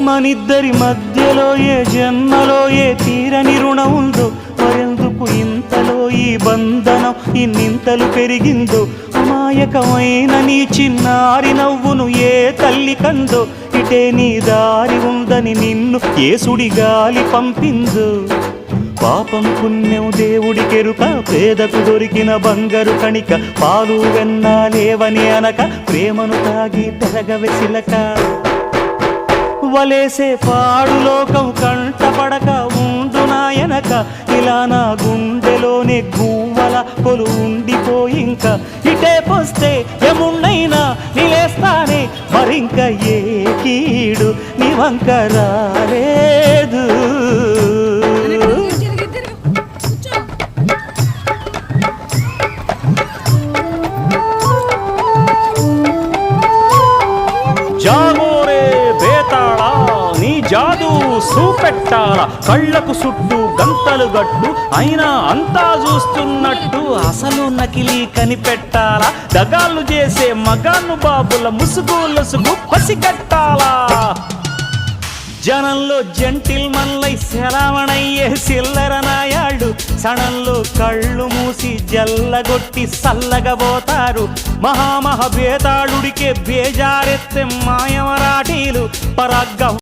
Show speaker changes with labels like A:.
A: మనిద్దరి మధ్యలో ఏ జన్మలో ఏ తీరని రుణం ఉందో, మరెందుకు ఇంతలో ఈ బంధనం ఇన్నింతలు పెరిగిందో. అమాయకమైన నీ చిన్నారి నవ్వును ఏ తల్లి కందో, ఇటే నీ దారి ఉందని నిన్ను ఏ సుడి గాలి పంపిందో. పాపం పుణ్యం దేవుడికెరుక, పేదకు దొరికిన బంగారు కణిక, పాలు వెన్నాలేవని అనక ప్రేమను తాగి పెరగవెసిలక. వలేసే పాడు లోకం కంటపడక ఉండు నాయనక, ఇలా నా గుండెలోనే గువ్వల కొలు ఉండిపోయింక. ఇటే పోస్తే ఎమున్నైనా నిలేస్తానే, మరింక ఏ కీడు నీ వంక రాలేదు. జాగోరే బేతాళా, నీ జాదు సూపెట్టాలా, కళ్ళకు చుట్టూ గంతలు గట్టు అయినా అంతా చూస్తున్నట్టు అసలు నకిలీ కనిపెట్టాలా. దగాళ్ళు చేసే మగాను బాబుల ముసుగు లొసుగు పసిగట్టాలా. జనంలో జంటిల్ మల్లై శరవణయ్యే చిల్లర నాయాళ్ళు, సణంలో కళ్ళు మూసి జల్లగొట్టి సల్లగబోతారు. మహామహ బేతాళుడికే బేజారెత్తే మాయమరాఠీలు పరాగ్గ